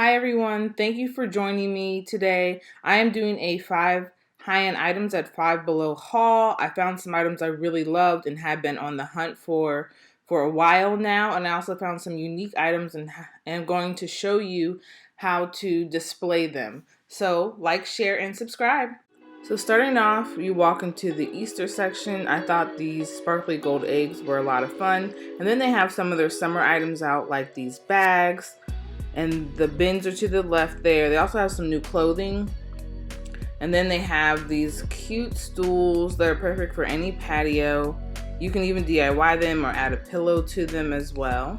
Hi everyone, thank you for joining me today. I am doing a 5 high-end items at Five Below haul. I found some items I really loved and have been on the hunt for a while now, and I also found some unique items and I'm going to show you how to display them. So like, share, and subscribe. So starting off, you walk into the Easter section. I thought these sparkly gold eggs were a lot of fun. And then they have some of their summer items out, like these bags. And the bins are to the left there. They also have some new clothing. And then they have these cute stools that are perfect for any patio. You can even DIY them or add a pillow to them as well.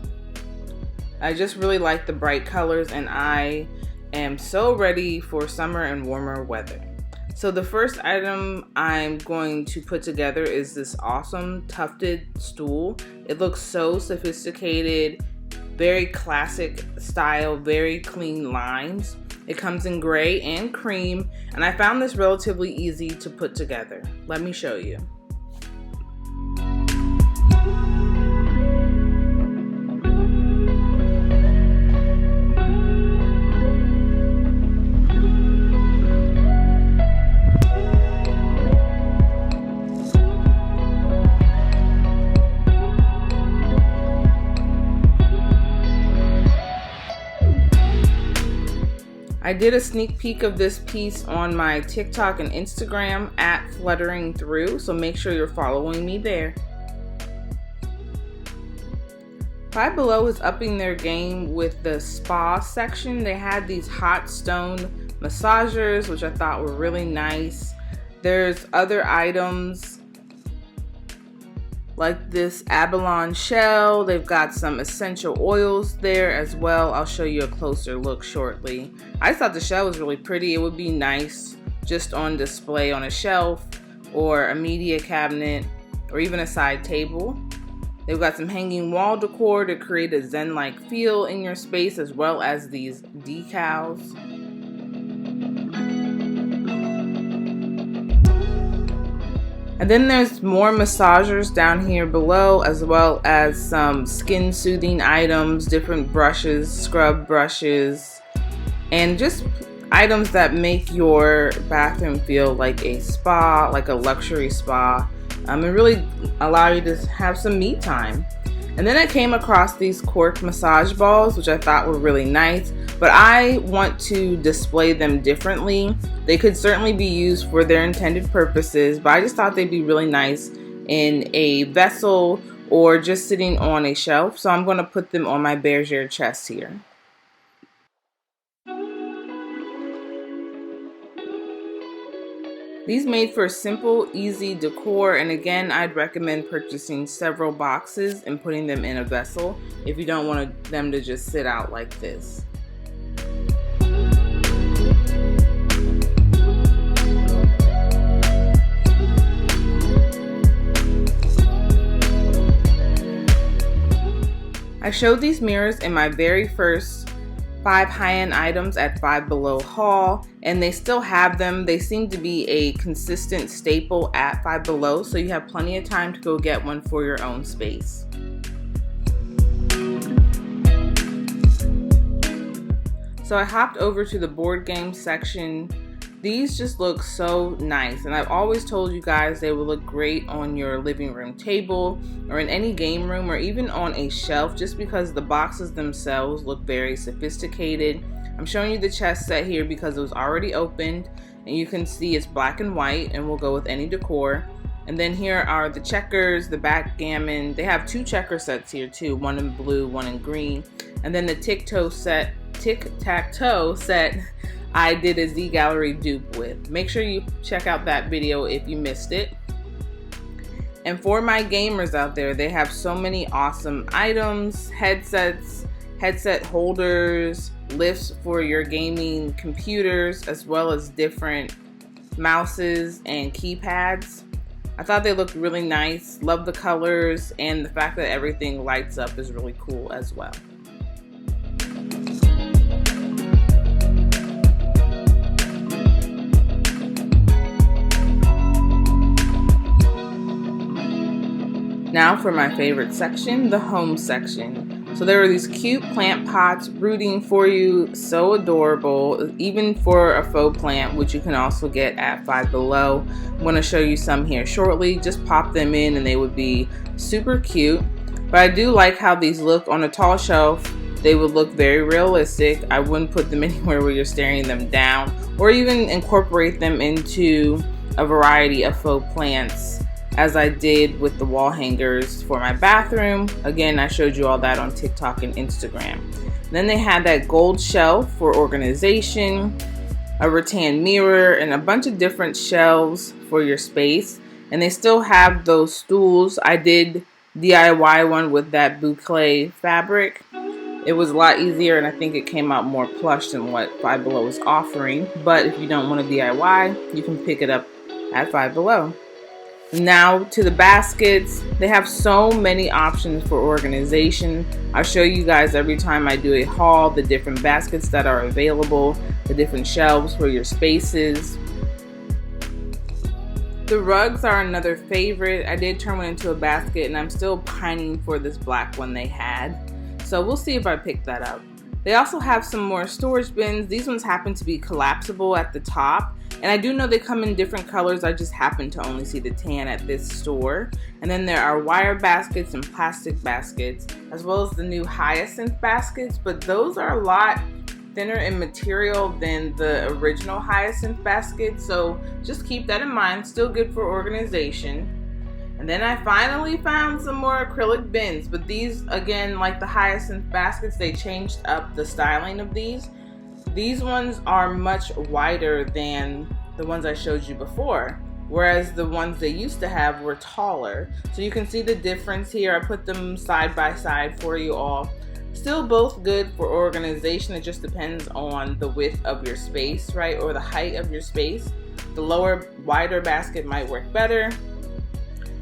I just really like the bright colors, and I am so ready for summer and warmer weather. So the first item I'm going to put together is this awesome tufted stool. It looks so sophisticated, very classic style, very clean lines. It comes in gray and cream, and I found this relatively easy to put together. Let me show you. I did a sneak peek of this piece on my TikTok and Instagram at Fluttering Through, so make sure you're following me there. Five Below is upping their game with the spa section. They had these hot stone massagers, which I thought were really nice. There's other items like this abalone shell. They've got some essential oils there as well. I'll show you a closer look shortly. I thought the shell was really pretty. It would be nice just on display on a shelf or a media cabinet or even a side table. They've got some hanging wall decor to create a zen-like feel in your space, as well as these decals. And then there's more massagers down here below, as well as some skin soothing items, different brushes, scrub brushes, and just items that make your bathroom feel like a spa, like a luxury spa, and really allow you to have some me time. And then I came across these cork massage balls, which I thought were really nice, but I want to display them differently. They could certainly be used for their intended purposes, but I just thought they'd be really nice in a vessel or just sitting on a shelf. So I'm going to put them on my bergère chest here. These made for simple, easy decor, and again, I'd recommend purchasing several boxes and putting them in a vessel if you don't want them to just sit out like this. I showed these mirrors in my very first 5 high-end items at Five Below haul, and they still have them. They seem to be a consistent staple at Five Below, so you have plenty of time to go get one for your own space. So I hopped over to the board game section. These just look so nice, and I've always told you guys they will look great on your living room table or in any game room or even on a shelf, just because the boxes themselves look very sophisticated. I'm showing you the chess set here because it was already opened, and you can see it's black and white and will go with any decor. And then here are the checkers, the backgammon. They have 2 checker sets here too, one in blue, one in green. And then the tic-tac-toe set I did a Z Gallery dupe with. Make sure you check out that video if you missed it. And for my gamers out there, they have so many awesome items, headsets, headset holders, lifts for your gaming computers, as well as different mouses and keypads. I thought they looked really nice. Love the colors, and the fact that everything lights up is really cool as well. Now for my favorite section, the home section. So there were these cute plant pots rooting for you, so adorable, even for a faux plant, which you can also get at Five Below. I'm going to show you some here shortly. Just pop them in and they would be super cute. But I do like how these look on a tall shelf. They would look very realistic. I wouldn't put them anywhere where you're staring them down, or even incorporate them into a variety of faux plants, as I did with the wall hangers for my bathroom. Again, I showed you all that on TikTok and Instagram. Then they had that gold shelf for organization, a rattan mirror, and a bunch of different shelves for your space. And they still have those stools. I did DIY one with that boucle fabric. It was a lot easier, and I think it came out more plush than what Five Below is offering. But if you don't want to DIY, you can pick it up at Five Below. Now to the baskets. They have so many options for organization. I'll show you guys every time I do a haul the different baskets that are available, the different shelves for your spaces. The rugs are another favorite. I did turn one into a basket, and I'm still pining for this black one they had. So we'll see if I pick that up. They also have some more storage bins. These ones happen to be collapsible at the top. And I do know they come in different colors. I just happen to only see the tan at this store. And then there are wire baskets and plastic baskets, as well as the new hyacinth baskets. But those are a lot thinner in material than the original hyacinth basket. So just keep that in mind. Still good for organization. And then I finally found some more acrylic bins, but these, again, like the hyacinth baskets, they changed up the styling of these. These ones are much wider than the ones I showed you before, whereas the ones they used to have were taller. So you can see the difference here. I put them side by side for you all. Still both good for organization. It just depends on the width of your space, right? Or the height of your space. The lower, wider basket might work better.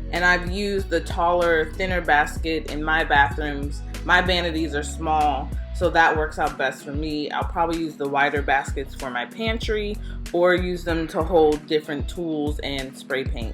And I've used the taller, thinner basket in my bathrooms. My vanities are small, so that works out best for me. I'll probably use the wider baskets for my pantry, or use them to hold different tools and spray paint.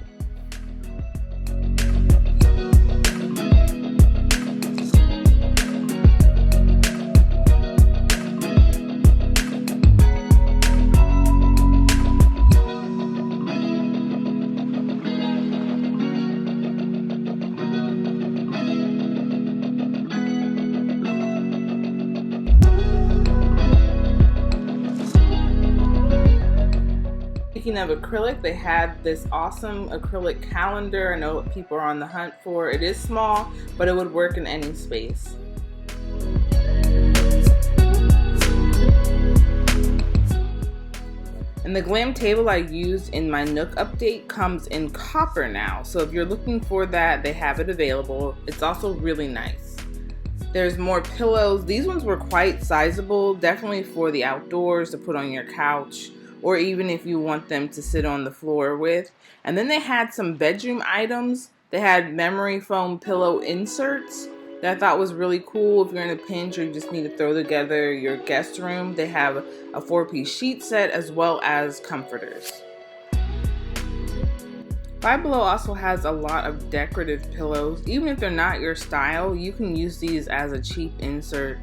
Speaking of acrylic, they had this awesome acrylic calendar. I know what people are on the hunt for. It is small, but it would work in any space. And the glam table I used in my Nook update comes in copper now. So if you're looking for that, they have it available. It's also really nice. There's more pillows. These ones were quite sizable, definitely for the outdoors to put on your couch, or even if you want them to sit on the floor with. And then they had some bedroom items. They had memory foam pillow inserts that I thought was really cool. If you're in a pinch or you just need to throw together your guest room, they have a 4-piece sheet set as well as comforters. Five Below also has a lot of decorative pillows. Even if they're not your style, you can use these as a cheap insert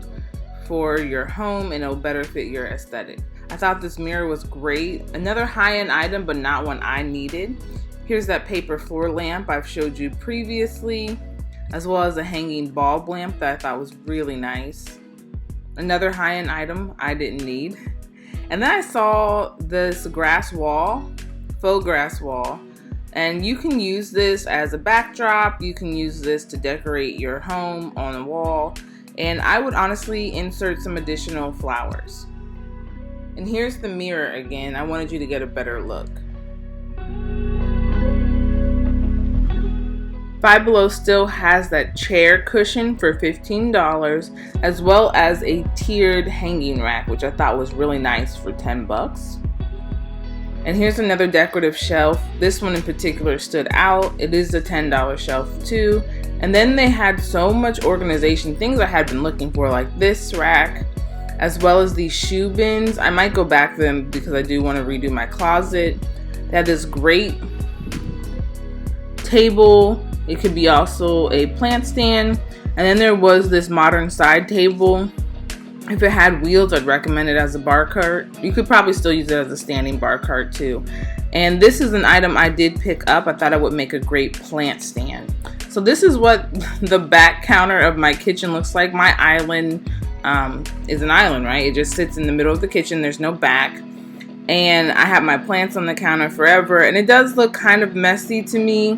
for your home and it'll better fit your aesthetic. I thought this mirror was great. Another high-end item, but not one I needed. Here's that paper floor lamp I've showed you previously, as well as a hanging bulb lamp that I thought was really nice. Another high-end item I didn't need. And then I saw this grass wall, faux grass wall, and you can use this as a backdrop. You can use this to decorate your home on a wall, and I would honestly insert some additional flowers. And here's the mirror again. I wanted you to get a better look. Five Below still has that chair cushion for $15, as well as a tiered hanging rack, which I thought was really nice for $10. And here's another decorative shelf. This one in particular stood out. It is a $10 shelf too. And then they had so much organization, things I had been looking for, like this rack, as well as these shoe bins. I might go back to them because I do want to redo my closet. They had this great table. It could be also a plant stand. And then there was this modern side table. If it had wheels, I'd recommend it as a bar cart. You could probably still use it as a standing bar cart too. And this is an item I did pick up. I thought it would make a great plant stand. So this is what the back counter of my kitchen looks like. My island is an island, right? It just sits in the middle of the kitchen. There's no back. And I have my plants on the counter forever. And it does look kind of messy to me,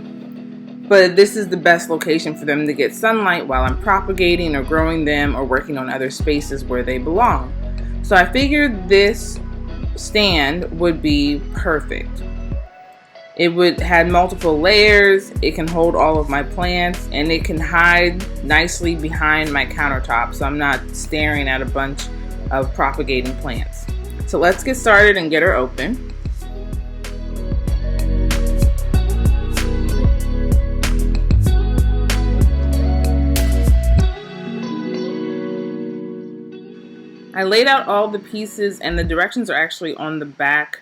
but this is the best location for them to get sunlight while I'm propagating or growing them or working on other spaces where they belong. So I figured this stand would be perfect. It had multiple layers, it can hold all of my plants, and it can hide nicely behind my countertop so I'm not staring at a bunch of propagating plants. So let's get started and get her open. I laid out all the pieces, and the directions are actually on the back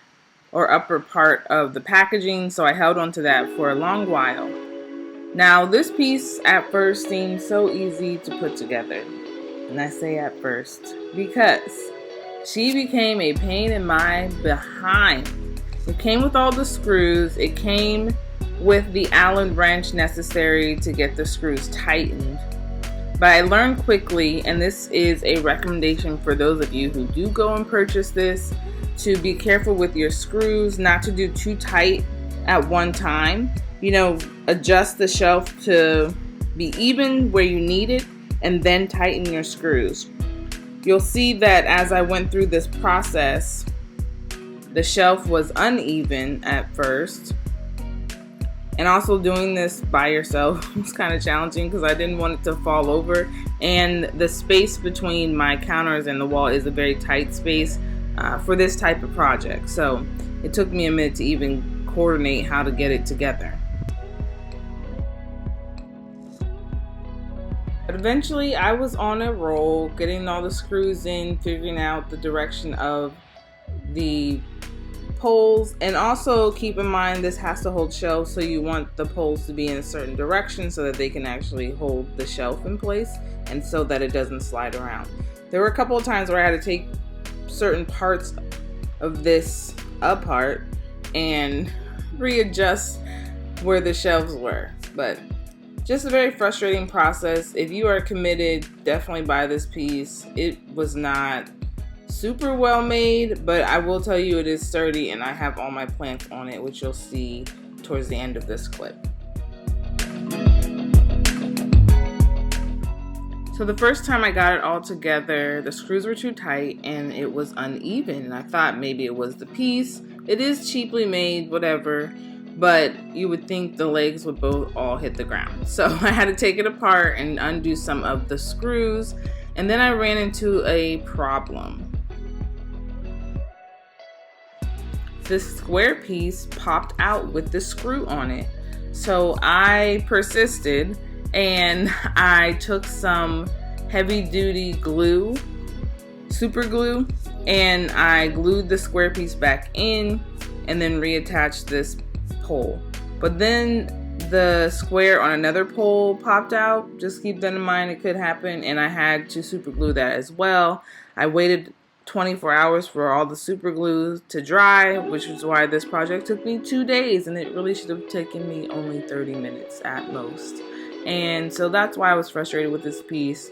or upper part of the packaging, so I held on to that for a long while. Now, this piece at first seemed so easy to put together. And I say at first because she became a pain in my behind. It came with all the screws. It came with the Allen wrench necessary to get the screws tightened. But I learned quickly, and this is a recommendation for those of you who do go and purchase this, to be careful with your screws, not to do too tight at one time. Adjust the shelf to be even where you need it, and then tighten your screws. You'll see that as I went through this process, the shelf was uneven at first. And also doing this by yourself was kind of challenging because I didn't want it to fall over. And the space between my counters and the wall is a very tight space for this type of project. So it took me a minute to even coordinate how to get it together. But eventually I was on a roll, getting all the screws in, figuring out the direction of the poles, and also keep in mind this has to hold shelves, so you want the poles to be in a certain direction so that they can actually hold the shelf in place and so that it doesn't slide around. There were a couple of times where I had to take certain parts of this apart and readjust where the shelves were, but just a very frustrating process. If you are committed, definitely buy this piece. It was not super well made, but I will tell you it is sturdy, and I have all my plants on it, which you'll see towards the end of this clip. So the first time I got it all together, the screws were too tight and it was uneven, and I thought maybe it was the piece. It is cheaply made, whatever, but you would think the legs would both all hit the ground. So I had to take it apart and undo some of the screws, and then I ran into a problem. This square piece popped out with the screw on it. So I persisted and I took some heavy duty glue, super glue, and I glued the square piece back in and then reattached this pole. But then the square on another pole popped out. Just keep that in mind, it could happen, and I had to super glue that as well. I waited 24 hours for all the super glue to dry, which is why this project took me 2 days, and it really should have taken me only 30 minutes at most. And so that's why I was frustrated with this piece,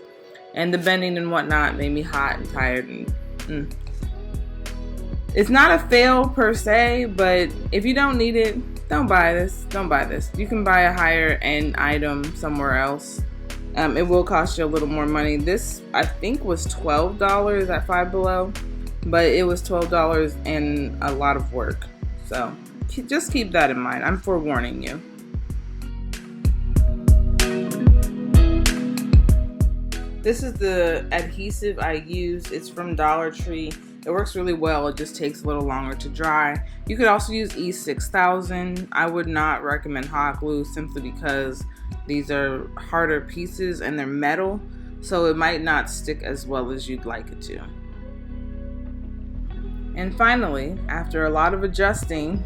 and the bending and whatnot made me hot and tired. And it's not a fail per se, but if you don't need it, don't buy this. You can buy a higher end item somewhere else. It will cost you a little more money. This, I think, was $12 at Five Below, but it was $12 and a lot of work. So just keep that in mind. I'm forewarning you. This is the adhesive I use. It's from Dollar Tree. It works really well. It just takes a little longer to dry. You could also use E6000. I would not recommend hot glue simply because these are harder pieces and they're metal, so it might not stick as well as you'd like it to. And finally, after a lot of adjusting,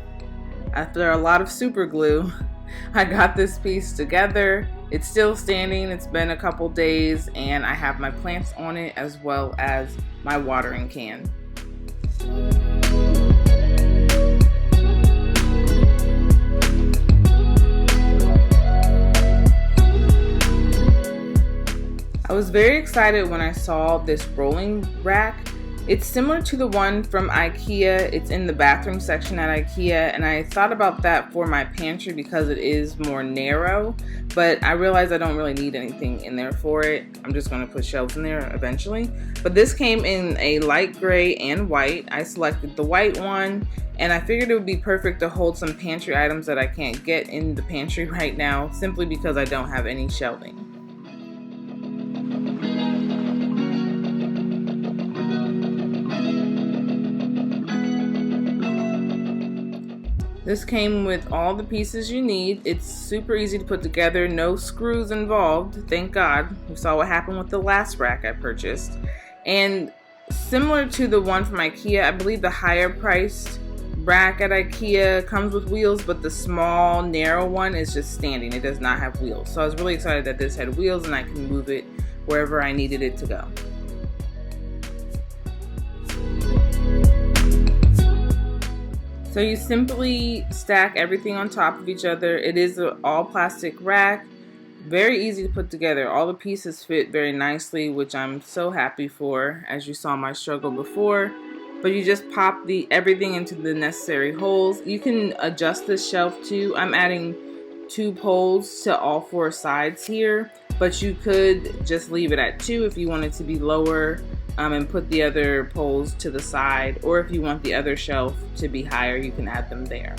after a lot of super glue, I got this piece together. It's still standing. It's been a couple days, and I have my plants on it as well as my watering can. I was very excited when I saw this rolling rack. It's similar to the one from IKEA. It's in the bathroom section at IKEA, and I thought about that for my pantry because it is more narrow, but I realized I don't really need anything in there for it. I'm just going to put shelves in there eventually. But this came in a light gray and white. I selected the white one, and I figured it would be perfect to hold some pantry items that I can't get in the pantry right now, simply because I don't have any shelving. This came with all the pieces you need. It's super easy to put together, no screws involved, thank God. We saw what happened with the last rack I purchased. And similar to the one from IKEA, I believe the higher priced rack at IKEA comes with wheels, but the small, narrow one is just standing. It does not have wheels. So I was really excited that this had wheels and I can move it wherever I needed it to go. So you simply stack everything on top of each other. It is an all plastic rack, very easy to put together. All the pieces fit very nicely, which I'm so happy for, as you saw my struggle before. But you just pop everything into the necessary holes. You can adjust this shelf too. I'm adding 2 poles to all 4 sides here, but you could just leave it at 2 if you want it to be lower. And put the other poles to the side, or if you want the other shelf to be higher, you can add them there.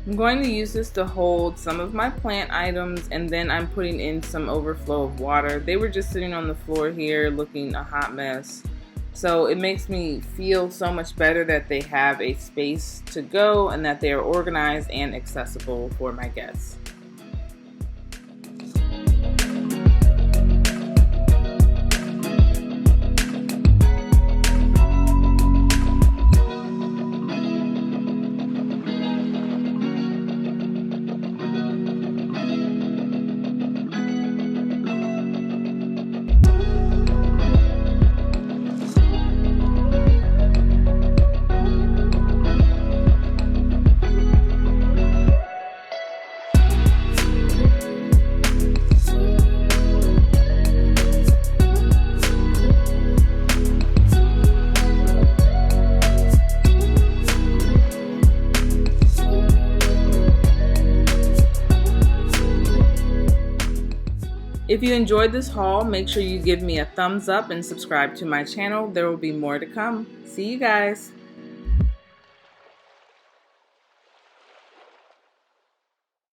I'm going to use this to hold some of my plant items, and then I'm putting in some overflow of water. They were just sitting on the floor here looking a hot mess. So it makes me feel so much better that they have a space to go and that they are organized and accessible for my guests. If you enjoyed this haul, make sure you give me a thumbs up and subscribe to my channel. There will be more to come. See you guys.